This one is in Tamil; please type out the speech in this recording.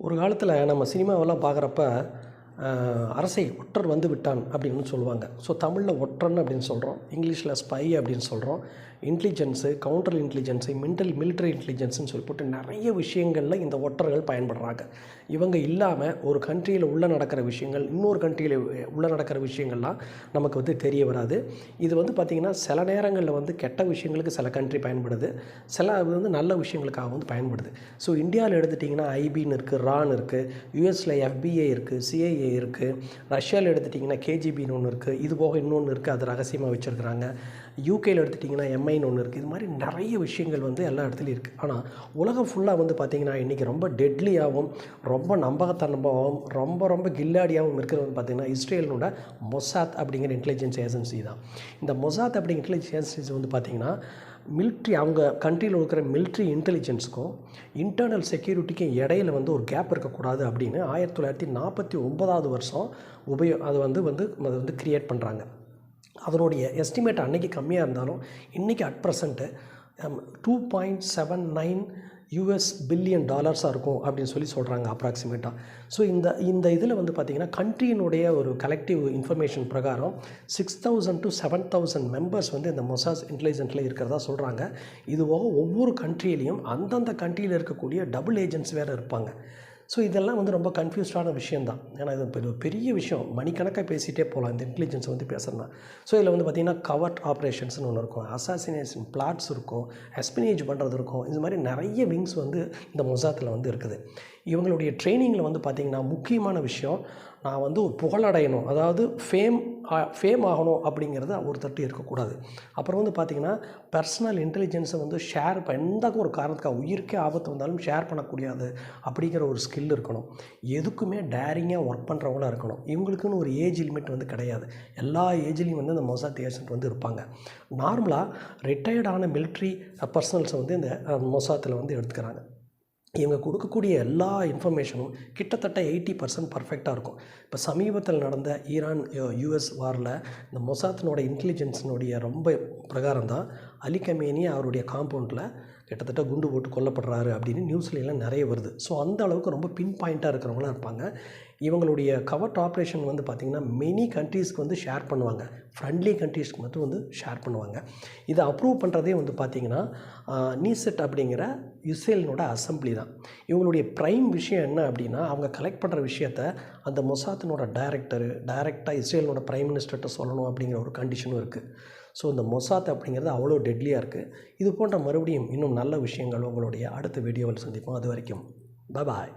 ஒரு காலத்தில் நம்ம சினிமாவெல்லாம் பார்க்குறப்ப அரசை ஒற்றர் வந்து விட்டான் அப்படின்னு சொல்லுவாங்க. ஸோ தமிழில் ஒற்றன் அப்படின்னு சொல்கிறோம், இங்கிலீஷில் ஸ்பை அப்படின்னு சொல்கிறோம். இன்டெலிஜென்ஸு, கவுண்டர் இன்டெலிஜென்ஸு, மிலிட்ரி இன்டெலிஜென்ஸுன்னு சொல்லி போட்டு நிறைய விஷயங்களில் இந்த ஒற்றர்கள் பயன்படுறாங்க. இவங்க இல்லாமல் ஒரு கண்ட்ரியில் உள்ளே நடக்கிற விஷயங்கள், இன்னொரு கண்ட்ரியில் உள்ளே நடக்கிற விஷயங்கள்லாம் நமக்கு வந்து தெரிய வராது. இது வந்து பார்த்திங்கன்னா சில நேரங்களில் வந்து கெட்ட விஷயங்களுக்கு சில கண்ட்ரி பயன்படுது, சில வந்து நல்ல விஷயங்களுக்காக வந்து பயன்படுது. ஸோ இந்தியாவில் எடுத்துட்டிங்கன்னா ஐபின்னு இருக்குது, ரான் இருக்குது, யூஎஸில் FBI இருக்குது, CIA இருக்குது, ரஷ்யாவில் எடுத்துட்டிங்கன்னா KGBன்னு ஒன்று இருக்குது, இது போக இன்னொன்று இருக்குது, அது ரகசியமாக வச்சுருக்குறாங்க. யூகேயில் எடுத்துட்டிங்கன்னா MIன்னு ஒன்று இருக்குது. இது மாதிரி நிறைய விஷயங்கள் வந்து எல்லா இடத்துலையும் இருக்குது. ஆனால் உலகம் ஃபுல்லாக வந்து பார்த்திங்கன்னா இன்றைக்கி ரொம்ப டெட்லியாகவும் ரொம்ப நம்பகத்தனமாகவும் ரொம்ப கில்லாடியாகவும் இருக்கிறது வந்து பார்த்திங்கன்னா இஸ்ரேலோட மொசாத் அப்படிங்கிற இன்டெலிஜென்ஸ் ஏஜென்சி தான். இந்த மொசாத் அப்படிங்கிற இன்டெலிஜென்ஸ் ஏஜென்சி வந்து பார்த்திங்கன்னா மிலிட்ரி, அவங்க கண்ட்ரியில் இருக்கிற மிலிட்ரி இன்டெலிஜென்ஸுக்கும் இன்டர்னல் செக்யூரிட்டிக்கும் இடையில் வந்து ஒரு கேப் இருக்கக்கூடாது அப்படின்னு 1949 வருஷம் அது வந்து கிரியேட் பண்ணுறாங்க. அதனுடைய எஸ்டிமேட் அன்றைக்கி கம்மியாக இருந்தாலும் இன்றைக்கி அட் ப்ரெசண்ட்டு $2.79 பில்லியன் இருக்கும் அப்படின்னு சொல்கிறாங்க அப்ராக்சிமேட்டாக. ஸோ இந்த இதில் வந்து பார்த்திங்கன்னா கண்ட்ரியினுடைய ஒரு கலெக்டிவ் இன்ஃபர்மேஷன் பிரகாரம் 6,000 to 7,000 மெம்பர்ஸ் வந்து இந்த மொசாத் இன்டெலிஜென்ஸில் இருக்கிறதா சொல்கிறாங்க. இதுவாக ஒவ்வொரு கண்ட்ரியிலையும் அந்தந்த கண்ட்ரியில் இருக்கக்கூடிய டபுள் ஏஜென்ட்ஸ் வேறு இருப்பாங்க. ஸோ இதெல்லாம் வந்து ரொம்ப கன்ஃபியூஸ்டான விஷயந்தான். ஏன்னா இது பெரிய விஷயம், மணிக்கணக்காக பேசிகிட்டே போகலாம் இந்த இன்டெலிஜென்ஸ் வந்து பேசுகிறேன்னா. ஸோ இதில் வந்து பார்த்திங்கன்னா கவர்ட் ஆப்ரேஷன்ஸ்னு ஒன்று இருக்கும், அசாசினேஷன் பிளாட்ஸ் இருக்கும், எஸ்பினேஜ் பண்ணுறது இருக்கும். இது மாதிரி நிறைய விங்ஸ் வந்து இந்த மொசாத்தில் வந்து இருக்குது. இவங்களுடைய ட்ரைனிங்கில் வந்து பார்த்திங்கன்னா முக்கியமான விஷயம், நான் வந்து ஒரு புகழடையணும், அதாவது ஃபேம் ஆகணும் அப்படிங்கிறது ஒருத்தட்டு இருக்கக்கூடாது. அப்புறம் வந்து பார்த்திங்கன்னா பர்சனல் இன்டெலிஜென்ஸை வந்து ஷேர் எந்த ஒரு காரணத்துக்காக உயிருக்கே ஆபத்து வந்தாலும் ஷேர் பண்ணக்கூடியது அப்படிங்கிற ஒரு ஸ்கில் இருக்கணும். எதுக்குமே டேரிங்காக ஒர்க் பண்ணுறவங்களாக இருக்கணும். இவங்களுக்குன்னு ஒரு ஏஜ் லிமிட் வந்து கிடையாது. எல்லா ஏஜ்லேயும் வந்து இந்த மொசாத் ஏஜென்ட் வந்து இருப்பாங்க. நார்மலாக ரிட்டையர்டான மிலிட்ரி பர்சனல்ஸை வந்து இந்த மொசாத்தில் வந்து எடுத்துக்கிறாங்க. இவங்க கொடுக்கக்கூடிய எல்லா இன்ஃபர்மேஷனும் கிட்டத்தட்ட 80% பர்ஃபெக்டாக இருக்கும். இப்போ சமீபத்தில் நடந்த ஈரான் US வாரில் இந்த மொசாத்தினோட இன்டெலிஜென்ஸினுடைய ரொம்ப பிரகாரம் தான் அலி கமேனி அவருடைய காம்பவுண்டில் கிட்டத்தட்ட குண்டு போட்டு கொல்லப்படுறாரு அப்படின்னு நியூஸ்லாம் நிறைய வருது. ஸோ அந்த அளவுக்கு ரொம்ப பின் பாயிண்ட்டாக இருக்கிறவங்களாம் இருப்பாங்க. இவங்களுடைய கவர்ட் ஆப்ரேஷன் வந்து பார்த்திங்கன்னா மெனி கண்ட்ரீஸ்க்கு வந்து ஷேர் பண்ணுவாங்க, ஃப்ரெண்ட்லி கண்ட்ரீஸ்க்கு மட்டும் வந்து ஷேர் பண்ணுவாங்க. இதை அப்ரூவ் பண்ணுறதே வந்து பார்த்திங்கன்னா நீசெட் அப்படிங்கிற இஸ்ரேலினோட அசம்பிளி தான். இவங்களுடைய ப்ரைம் விஷயம் என்ன அப்படின்னா, அவங்க கலெக்ட் பண்ணுற விஷயத்த அந்த மொசாத்தினோட டைரெக்டாக இஸ்ரேலினோட ப்ரைம் மினிஸ்டர்கிட்ட சொல்லணும் அப்படிங்கிற ஒரு கண்டிஷனும் இருக்குது. ஸோ இந்த மொசாத் அப்படிங்கிறது அவ்வளோ டெட்லியாக இருக்குது. இது போன்ற மறுபடியும் இன்னும் நல்ல விஷயங்கள் உங்களுடைய அடுத்த வீடியோவில் சந்திப்போம். அது வரைக்கும் பாய்.